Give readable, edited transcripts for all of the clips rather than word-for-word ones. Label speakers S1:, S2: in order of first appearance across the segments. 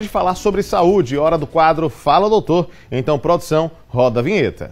S1: De falar sobre saúde, hora do quadro Fala Doutor. Então, produção, roda a vinheta.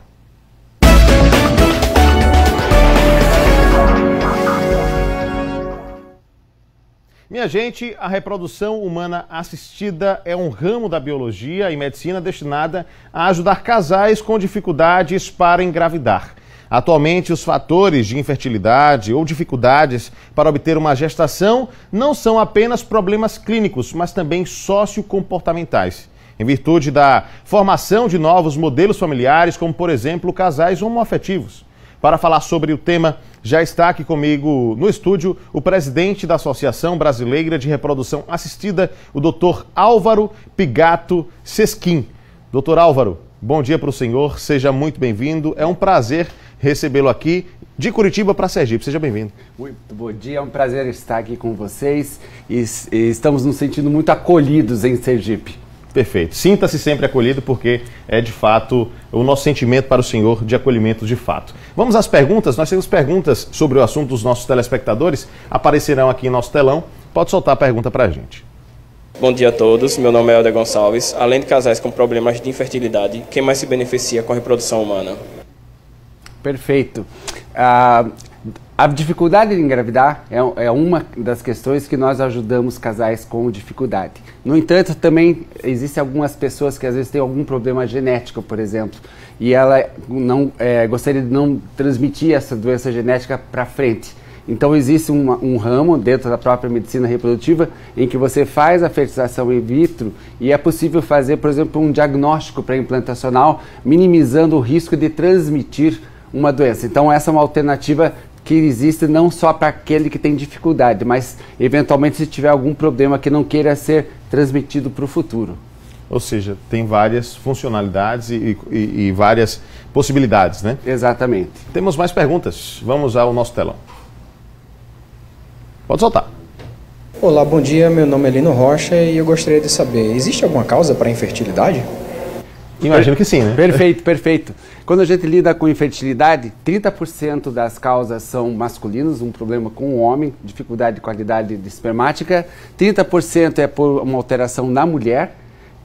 S1: Minha gente, a reprodução humana assistida é um ramo da biologia e medicina destinada a ajudar casais com dificuldades para engravidar. Atualmente, os fatores de infertilidade ou dificuldades para obter uma gestação não são apenas problemas clínicos, mas também sociocomportamentais, em virtude da formação de novos modelos familiares, como, por exemplo, casais homoafetivos. Para falar sobre o tema, já está aqui comigo no estúdio o presidente da Associação Brasileira de Reprodução Assistida, o Dr. Álvaro Pigato Sesquim. Dr. Álvaro, bom dia para o senhor, seja muito bem-vindo. É um prazer recebê-lo aqui de Curitiba para Sergipe. Seja bem-vindo.
S2: Muito bom dia, é um prazer estar aqui com vocês e estamos nos sentindo muito acolhidos em Sergipe.
S1: Perfeito. Sinta-se sempre acolhido porque é de fato o nosso sentimento para o senhor de acolhimento de fato. Vamos às perguntas. Nós temos perguntas sobre o assunto dos nossos telespectadores. Aparecerão aqui em nosso telão. Pode soltar a pergunta para a gente.
S3: Bom dia a todos, meu nome é Helder Gonçalves. Além de casais com problemas de infertilidade, quem mais se beneficia com a reprodução humana?
S2: Perfeito. A dificuldade de engravidar é uma das questões que nós ajudamos casais com dificuldade. No entanto, também existem algumas pessoas que às vezes têm algum problema genético, por exemplo, e ela não gostaria de não transmitir essa doença genética para frente. Então existe um ramo dentro da própria medicina reprodutiva em que você faz a fertilização in vitro e é possível fazer, por exemplo, um diagnóstico pré-implantacional, minimizando o risco de transmitir uma doença. Então essa é uma alternativa que existe não só para aquele que tem dificuldade, mas eventualmente se tiver algum problema que não queira ser transmitido para o futuro.
S1: Ou seja, tem várias funcionalidades e várias possibilidades, né?
S2: Exatamente.
S1: Temos mais perguntas. Vamos ao nosso telão. Pode soltar.
S4: Olá, bom dia. Meu nome é Lino Rocha e eu gostaria de saber, existe alguma causa para a infertilidade?
S1: Imagino que sim, né?
S2: Perfeito, perfeito. Quando a gente lida com infertilidade, 30% das causas são masculinos, um problema com o homem, dificuldade de qualidade de espermática. 30% é por uma alteração na mulher,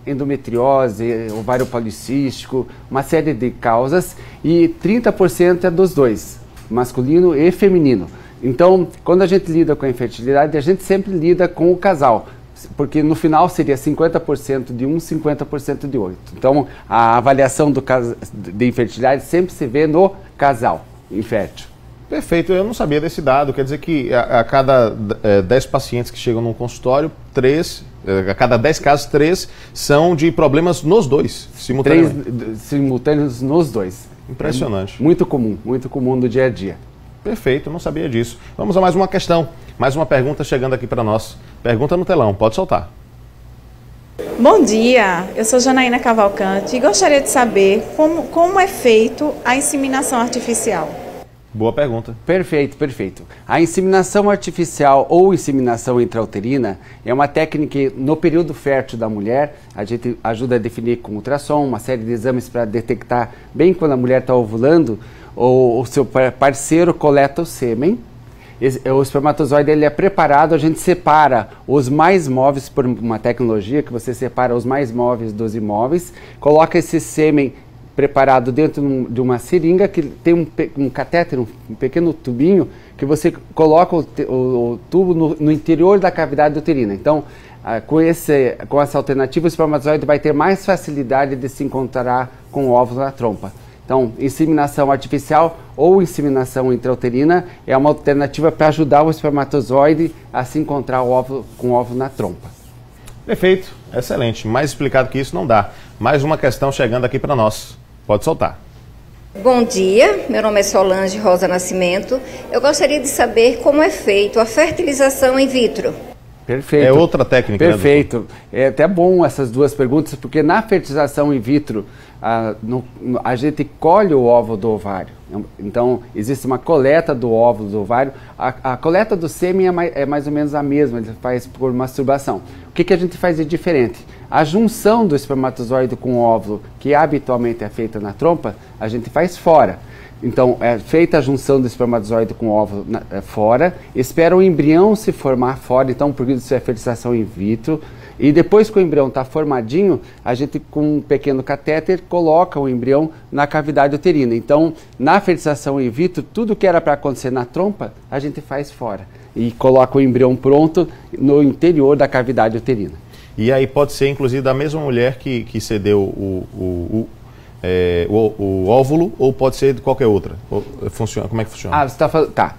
S2: endometriose, ovário policístico, uma série de causas. E 30% é dos dois, masculino e feminino. Então, quando a gente lida com a infertilidade, a gente sempre lida com o casal, porque no final seria 50% de um, 50% de outro. Então, a avaliação de infertilidade sempre se vê no casal infértil.
S1: Perfeito, eu não sabia desse dado. Quer dizer que a cada 10 pacientes que chegam num consultório, a cada 10 casos, 3 são de problemas nos dois, simultaneamente.
S2: 3 simultâneos nos dois.
S1: Impressionante.
S2: É muito comum no dia a dia.
S1: Perfeito, não sabia disso. Vamos a mais uma questão, mais uma pergunta chegando aqui para nós. Pergunta no telão, pode soltar.
S5: Bom dia, eu sou Janaína Cavalcante e gostaria de saber como é feito a inseminação artificial.
S1: Boa pergunta.
S2: Perfeito, perfeito. A inseminação artificial ou inseminação intrauterina é uma técnica que no período fértil da mulher a gente ajuda a definir com ultrassom, uma série de exames para detectar bem quando a mulher está ovulando, o seu parceiro coleta o sêmen, o espermatozoide ele é preparado, a gente separa os mais móveis por uma tecnologia que você separa os mais móveis dos imóveis, coloca esse sêmen preparado dentro de uma seringa que tem um catéter, um pequeno tubinho que você coloca o tubo no interior da cavidade uterina. Então, com essa alternativa, o espermatozoide vai ter mais facilidade de se encontrar com o óvulo na trompa. Então, inseminação artificial ou inseminação intrauterina é uma alternativa para ajudar o espermatozoide a se encontrar com o óvulo na trompa.
S1: Perfeito, excelente. Mais explicado que isso não dá. Mais uma questão chegando aqui para nós. Pode soltar.
S6: Bom dia, meu nome é Solange Rosa Nascimento. Eu gostaria de saber como é feito a fertilização in vitro.
S2: Perfeito.
S1: É outra técnica.
S2: Perfeito.
S1: Né,
S2: é até bom essas duas perguntas, porque na fertilização in vitro, a gente colhe o óvulo do ovário. Então, existe uma coleta do óvulo do ovário. A coleta do sêmen é mais ou menos a mesma, ele faz por masturbação. O que a gente faz de diferente? A junção do espermatozoide com o óvulo, que habitualmente é feita na trompa, a gente faz fora. Então, é feita a junção do espermatozoide com o óvulo fora, espera o embrião se formar fora, então, por isso é fertilização in vitro, E depois que o embrião está formadinho, a gente com um pequeno catéter coloca o embrião na cavidade uterina. Então, na fertilização in vitro, tudo que era para acontecer na trompa, a gente faz fora. E coloca o embrião pronto no interior da cavidade uterina.
S1: E aí pode ser, inclusive, da mesma mulher que cedeu o óvulo, ou pode ser de qualquer outra? Funciona, como é que funciona?
S2: Ah, você está falando... Tá.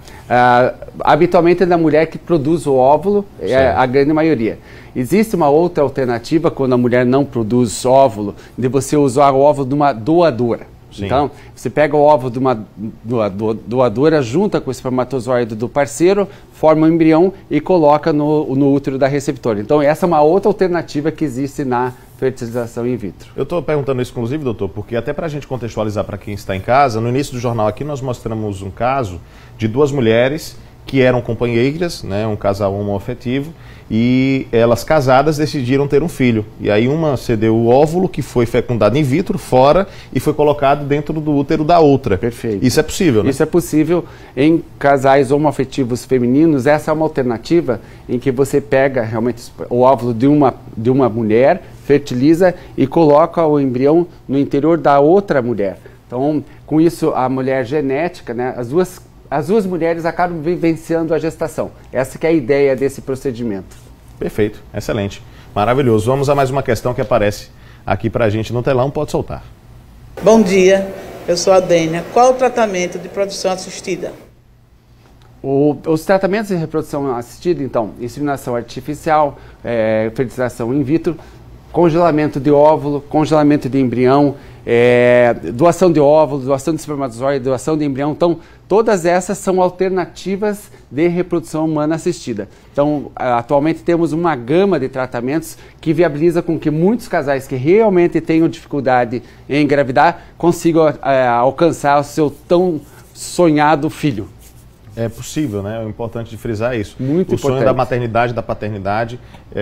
S2: Habitualmente é da mulher que produz o óvulo, é a grande maioria. Existe uma outra alternativa, quando a mulher não produz óvulo, de você usar o óvulo de uma doadora. Sim. Então, você pega o óvulo de uma doadora, junta com o espermatozoide do parceiro, forma um embrião e coloca no útero da receptora. Então, essa é uma outra alternativa que existe na fertilização in vitro.
S1: Eu estou perguntando isso, inclusive, doutor, porque até para a gente contextualizar para quem está em casa, no início do jornal aqui nós mostramos um caso de duas mulheres que eram companheiras, né, um casal homoafetivo, e elas casadas decidiram ter um filho. E aí uma cedeu o óvulo, que foi fecundado in vitro, fora, e foi colocado dentro do útero da outra. Perfeito. Isso é possível, né?
S2: Isso é possível em casais homoafetivos femininos. Essa é uma alternativa em que você pega realmente o óvulo de uma mulher, fertiliza e coloca o embrião no interior da outra mulher. Então, com isso, a mulher genética, né, as duas mulheres acabam vivenciando a gestação. Essa que é a ideia desse procedimento.
S1: Perfeito, excelente, maravilhoso. Vamos a mais uma questão que aparece aqui pra gente no telão, pode soltar.
S7: Bom dia, eu sou a Dênia. Qual o tratamento de reprodução assistida?
S2: Os tratamentos de reprodução assistida, então, inseminação artificial, fertilização in vitro, congelamento de óvulo, congelamento de embrião, doação de óvulo, doação de espermatozoide, doação de embrião. Então, todas essas são alternativas de reprodução humana assistida. Então, atualmente temos uma gama de tratamentos que viabiliza com que muitos casais que realmente tenham dificuldade em engravidar consigam alcançar o seu tão sonhado filho.
S1: É possível, né? É importante de frisar isso.
S2: Muito importante.
S1: O sonho da maternidade, da paternidade,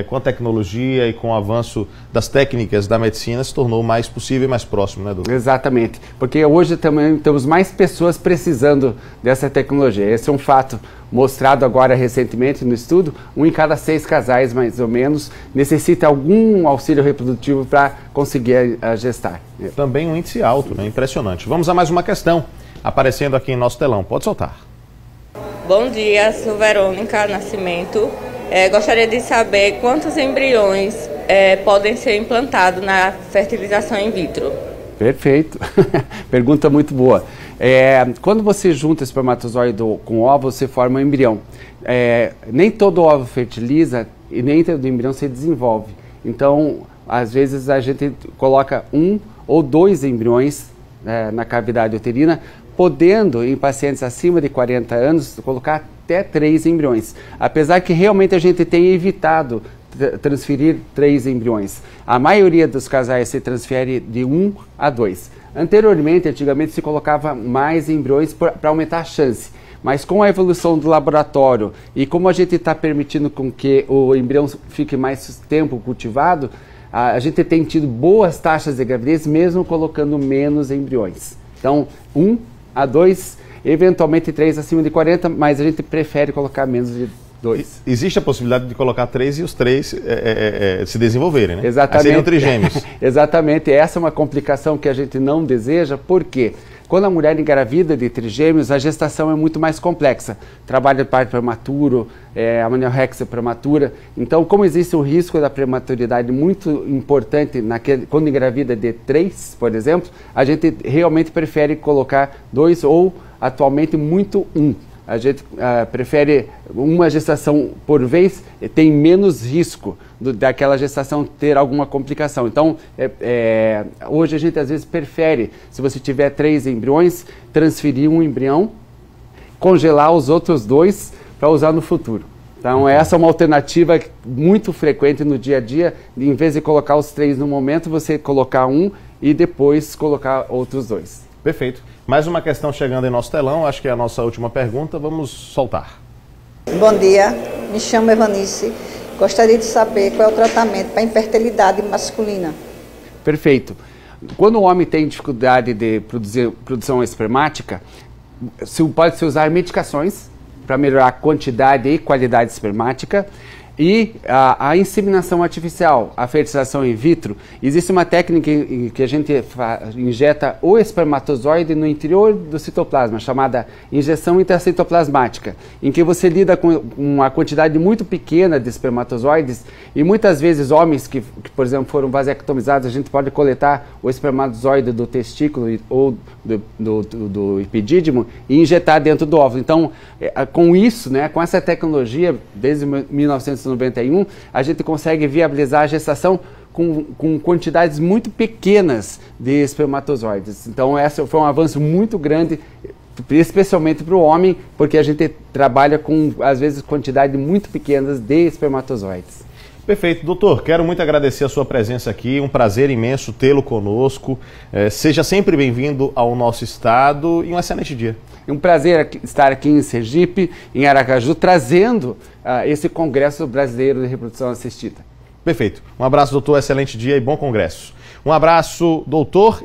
S1: com a tecnologia e com o avanço das técnicas da medicina, se tornou mais possível e mais próximo, né, doutor?
S2: Exatamente. Porque hoje também temos mais pessoas precisando dessa tecnologia. Esse é um fato mostrado agora recentemente no estudo. 1 em cada 6 casais, mais ou menos, necessita algum auxílio reprodutivo para conseguir gestar.
S1: Também um índice alto, né? Impressionante. Vamos a mais uma questão aparecendo aqui em nosso telão. Pode soltar.
S8: Bom dia, sou Verônica Nascimento. Gostaria de saber quantos embriões podem ser implantados na fertilização in vitro.
S2: Perfeito. Pergunta muito boa. Quando você junta espermatozoide com óvulo, você forma um embrião. Nem todo óvulo fertiliza e nem todo embrião se desenvolve. Então, às vezes a gente coloca 1 ou 2 embriões na cavidade uterina, podendo, em pacientes acima de 40 anos, colocar até 3 embriões. Apesar que realmente a gente tem evitado transferir 3 embriões. A maioria dos casais se transfere de 1 a 2. Antigamente se colocava mais embriões para aumentar a chance. Mas com a evolução do laboratório e como a gente está permitindo com que o embrião fique mais tempo cultivado, a gente tem tido boas taxas de gravidez mesmo colocando menos embriões. Então, 1 a 2, eventualmente 3 acima de 40, mas a gente prefere colocar menos de 2.
S1: Existe a possibilidade de colocar 3 e os 3 se desenvolverem, né?
S2: Exatamente.
S1: Aí seriam trigêmeos.
S2: Exatamente, essa é uma complicação que a gente não deseja, porque quando a mulher engravida de trigêmeos, a gestação é muito mais complexa. Trabalho de parto prematuro, amniorexia prematura. Então, como existe um risco da prematuridade muito importante quando engravida de 3, por exemplo, a gente realmente prefere colocar 2 ou, atualmente, muito 1. A gente prefere uma gestação por vez, tem menos risco daquela gestação ter alguma complicação. Então, hoje a gente às vezes prefere, se você tiver 3 embriões, transferir um embrião, congelar os outros 2 para usar no futuro. Então, essa é uma alternativa muito frequente no dia a dia. Em vez de colocar os 3 no momento, você colocar 1 e depois colocar outros 2.
S1: Perfeito. Mais uma questão chegando em nosso telão, acho que é a nossa última pergunta, vamos soltar.
S9: Bom dia, me chamo Evanice. Gostaria de saber qual é o tratamento para infertilidade masculina.
S2: Perfeito. Quando o homem tem dificuldade de produção espermática, pode-se usar medicações para melhorar a quantidade e qualidade espermática. E a inseminação artificial, a fertilização in vitro, existe uma técnica que a gente injeta o espermatozoide no interior do citoplasma, chamada injeção intracitoplasmática, em que você lida com uma quantidade muito pequena de espermatozoides e muitas vezes homens que por exemplo, foram vasectomizados, a gente pode coletar o espermatozoide do testículo ou do epidídimo e injetar dentro do óvulo. Então, com isso, né, com essa tecnologia, desde 1991, a gente consegue viabilizar a gestação com quantidades muito pequenas de espermatozoides. Então, esse foi um avanço muito grande, especialmente para o homem, porque a gente trabalha com, às vezes, quantidades muito pequenas de espermatozoides.
S1: Perfeito. Doutor, quero muito agradecer a sua presença aqui, um prazer imenso tê-lo conosco. Seja sempre bem-vindo ao nosso estado e um excelente dia.
S2: É um prazer estar aqui em Sergipe, em Aracaju, trazendo esse Congresso Brasileiro de Reprodução Assistida.
S1: Perfeito. Um abraço, doutor, excelente dia e bom congresso. Um abraço, doutor.